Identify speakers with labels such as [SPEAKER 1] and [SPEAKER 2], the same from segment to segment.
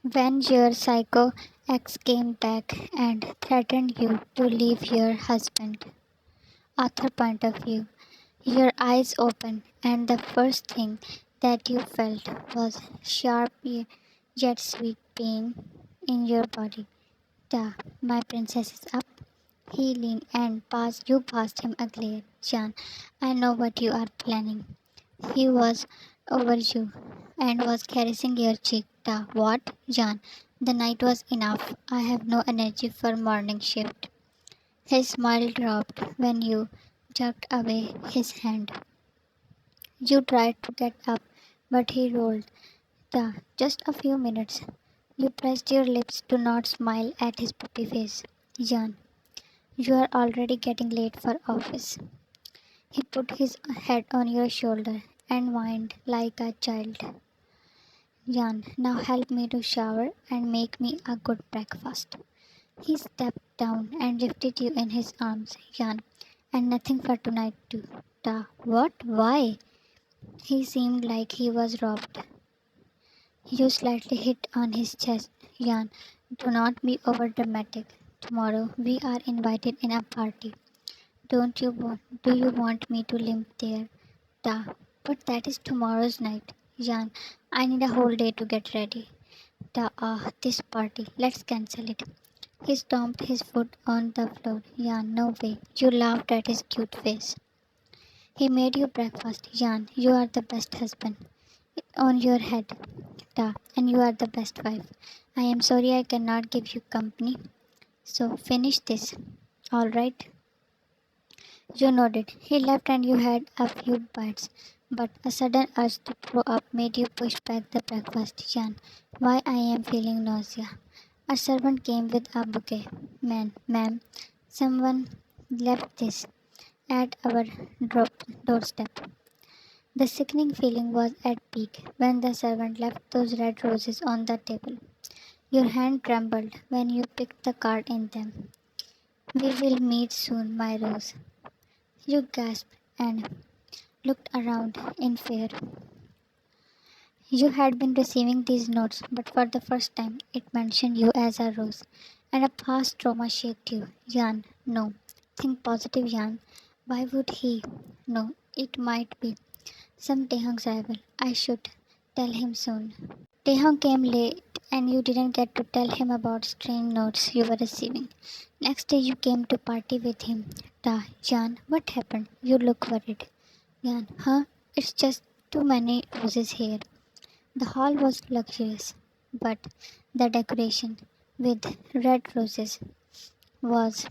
[SPEAKER 1] When your psycho ex came back and threatened you to leave your husband. Author point of view. Your eyes opened, and the first thing that you felt was sharp yet sweet pain in your body. Da, my princess is up. He leaned and passed him a glare. Jan, I know what you are planning. He was over you and was caressing your cheek. Da, what? Jan, the night was enough. I have no energy for morning shift. His smile dropped when you jerked away his hand. You tried to get up, but he rolled. Da, just a few minutes. You pressed your lips to not smile at his pretty face. Jan, you are already getting late for office. He put his head on your shoulder and whined like a child. Jan, now help me to shower and make me a good breakfast. He stepped down and lifted you in his arms. Jan, and nothing for tonight too. Da, what? Why? He seemed like he was robbed. You slightly hit on his chest. Jan, do not be over dramatic. Tomorrow we are invited in a party. Do you want me to limp there? Da, but that is tomorrow's night. Jan, I need a whole day to get ready. Da, this party. Let's cancel it. He stomped his foot on the floor. Jan, no way. You laughed at his cute face. He made you breakfast. Jan, you are the best husband on your head. Da, and you are the best wife. I am sorry I cannot give you company. So finish this. Alright. You nodded. He left and you had a few bites. But a sudden urge to throw up made you push back the breakfast. Jan, why I am feeling nausea. A servant came with a bouquet. Ma'am, someone left this at our doorstep. The sickening feeling was at peak when the servant left those red roses on the table. Your hand trembled when you picked the card in them. We will meet soon, my rose. You gasped and looked around in fear. You had been receiving these notes, but for the first time it mentioned you as a rose, and a past trauma shaked you. Jan, no. Think positive, Jan. Why would he? No, it might be some Tehang's rival. I should tell him soon. Tehang came late and you didn't get to tell him about strange notes you were receiving. Next day you came to party with him. Da, Jan, what happened? You look worried. Jan, huh? It's just too many roses here. The hall was luxurious, but the decoration with red roses was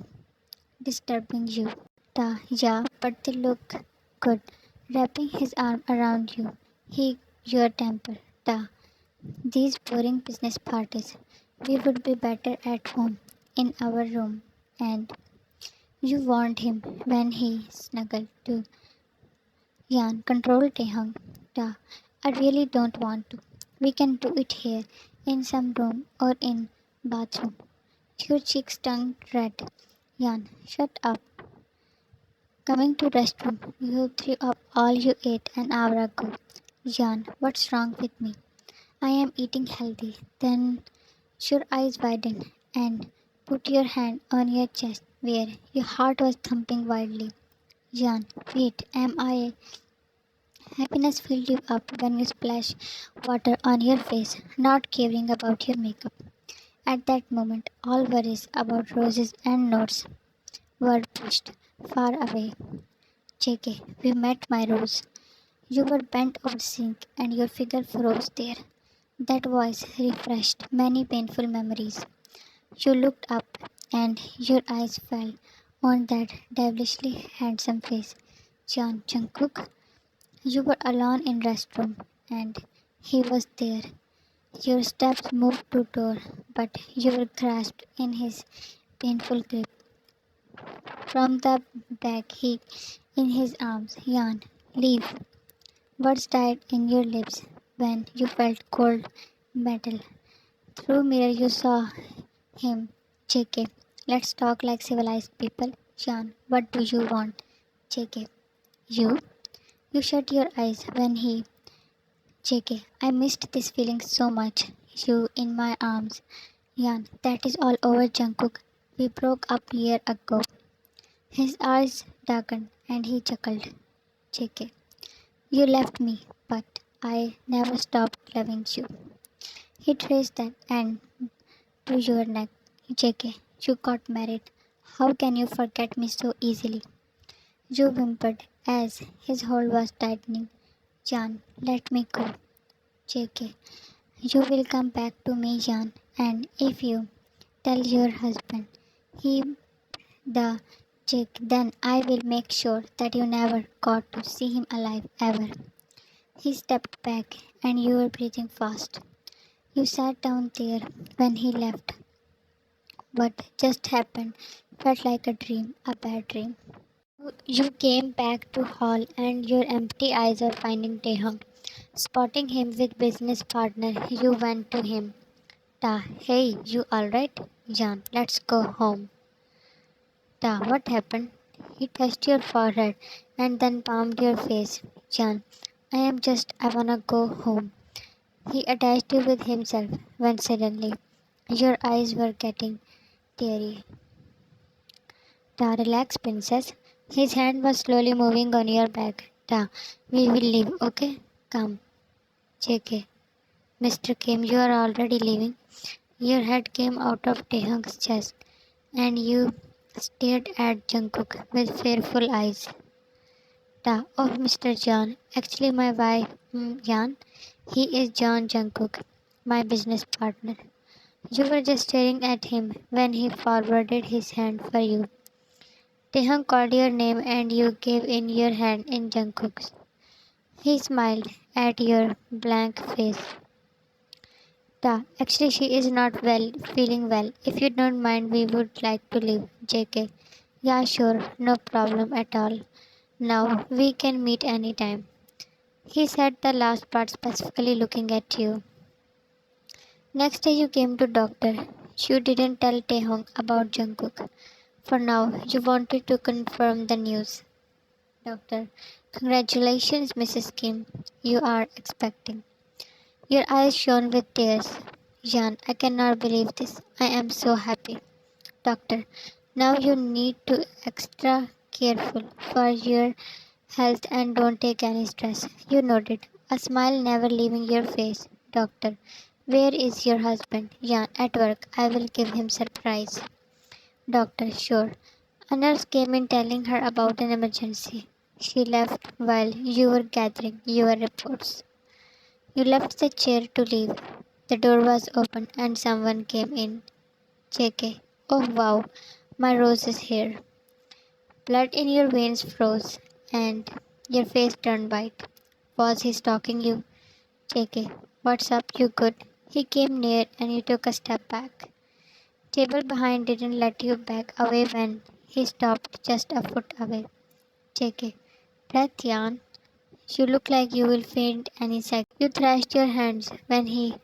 [SPEAKER 1] disturbing you. Da, yeah, but they look good. Wrapping his arm around you, he your temper. Da, these boring business parties. We would be better at home, in our room. And you warned him when he snuggled to Yan. Control Tehang. Da, I really don't want to. We can do it here, in some room or in bathroom. Your cheeks turned red. Yan, shut up. Coming to restroom, you threw up all you ate an hour ago. Jan, what's wrong with me? I am eating healthy. Then your eyes widen and put your hand on your chest where your heart was thumping wildly. Jan, wait, am I? Happiness filled you up when you splashed water on your face, not caring about your makeup. At that moment, all worries about roses and notes were pushed far away. JK, we met, my rose. You were bent over sink and your figure froze there. That voice refreshed many painful memories. You looked up and your eyes fell on that devilishly handsome face. John Jungkook, you were alone in restroom and he was there. Your steps moved to door, but you were grasped in his painful grip. From the back, he in his arms. Jan, leave. Words died in your lips when you felt cold metal. Through mirror you saw him. JK, let's talk like civilized people. Jan, what do you want? JK, you? You shut your eyes when he. JK, I missed this feeling so much. you in my arms. Yan, that is all over, Jungkook. We broke up a year ago. His eyes darkened and he chuckled. JK, you left me, but I never stopped loving you. He traced that hand to your neck. JK, you got married. How can you forget me so easily? You whimpered as his hold was tightening. Jan, let me go. JK, you will come back to me, Jan, and if you tell your husband he the chick, then I will make sure that you never got to see him alive ever. He stepped back and you were breathing fast. You sat down there when he left. What just happened felt like a dream, a bad dream. You came back to hall and your empty eyes were finding Taehong. Spotting him with business partner, you went to him. Ta, hey, you alright? Jan, let's go home. Ta, what happened? He touched your forehead and then palmed your face. Jan, I wanna go home. He attached you with himself when suddenly your eyes were getting teary. Ta, relax, princess. His hand was slowly moving on your back. Ta, we will leave, okay? Come. JK. Mr. Kim, you are already leaving. Your head came out of Taehong's chest, and you stared at Jungkook with fearful eyes. Ta, oh, Mr. John. Actually, my wife, Jan. He is John Jungkook, my business partner. You were just staring at him when he forwarded his hand for you. Taehong called your name and you gave in your hand in Jungkook's. He smiled at your blank face. Ta, actually she is not feeling well. If you don't mind, we would like to leave. JK. Yeah, sure, no problem at all. Now we can meet anytime. He said the last part specifically looking at you. Next day you came to doctor. You didn't tell Taehong about Jungkook. For now, you wanted to confirm the news. Doctor, congratulations, Mrs. Kim. You are expecting. Your eyes shone with tears. Jan, I cannot believe this. I am so happy. Doctor, now you need to extra careful for your health and don't take any stress. You nodded, a smile never leaving your face. Doctor, where is your husband? Jan, at work. I will give him surprise. Doctor, sure. A nurse came in telling her about an emergency. She left while you were gathering your reports. You left the chair to leave. The door was open and someone came in. JK. Oh wow, my rose is here. Blood in your veins froze and your face turned white. Was he stalking you? JK. What's up, you good? He came near and you took a step back. Table behind didn't let you back away when he stopped just a foot away. JK. Breath, Jan. You look like you will faint any second. You thrashed your hands when he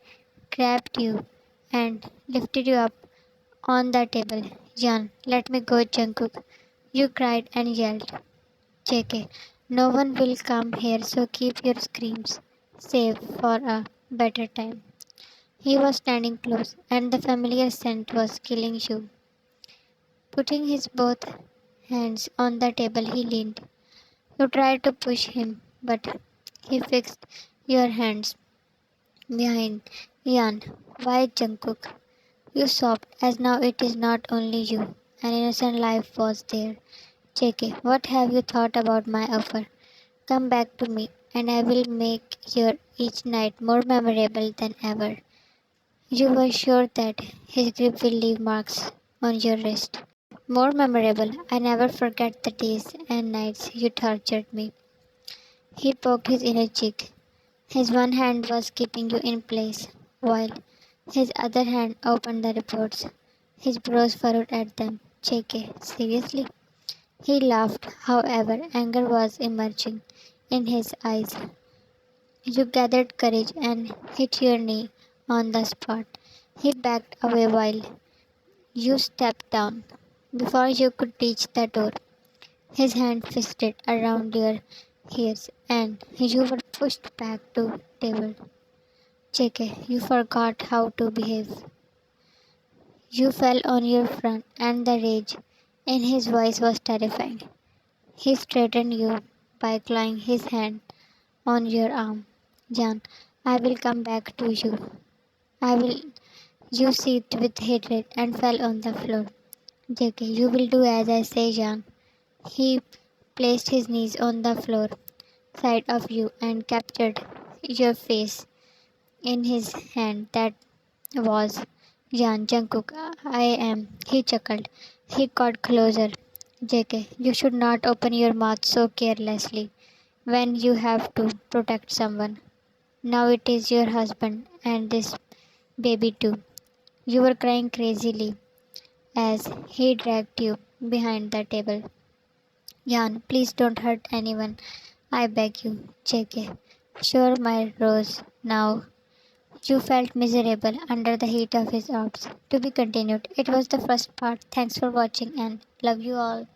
[SPEAKER 1] grabbed you and lifted you up on the table. Jan, let me go, Jungkook. You cried and yelled. JK, no one will come here, so keep your screams safe for a better time. He was standing close, and the familiar scent was killing you. Putting his both hands on the table, he leaned. You tried to push him, but he fixed your hands behind. Yan, why Jungkook? You sobbed, as now it is not only you. An innocent life was there. JK, what have you thought about my offer? Come back to me, and I will make your each night more memorable than ever. You were sure that his grip will leave marks on your wrist. More memorable, I never forget the days and nights you tortured me. He poked his inner cheek. His one hand was keeping you in place, while his other hand opened the reports. His brows furrowed at them. JK, seriously? He laughed, however, anger was emerging in his eyes. You gathered courage and hit your knee on the spot. He backed away while you stepped down. Before you could reach the door, his hand fisted around your ears and you were pushed back to table. JK, you forgot how to behave. You fell on your front, and the rage in his voice was terrifying. He straightened you by clawing his hand on your arm. Jan, I will come back to you. I will. You seethed with hatred and fell on the floor. JK, you will do as I say, Jan. He placed his knees on the floor side of you and captured your face in his hand. That was Jan Jungkook. I am. He chuckled. He got closer. JK, you should not open your mouth so carelessly when you have to protect someone. Now it is your husband and this baby too. You were crying crazily as he dragged you behind the table. Jan, please don't hurt anyone. I beg you. JK. Sure, my rose. Now you felt miserable under the heat of his arms. To be continued. It was the first part. Thanks for watching and love you all.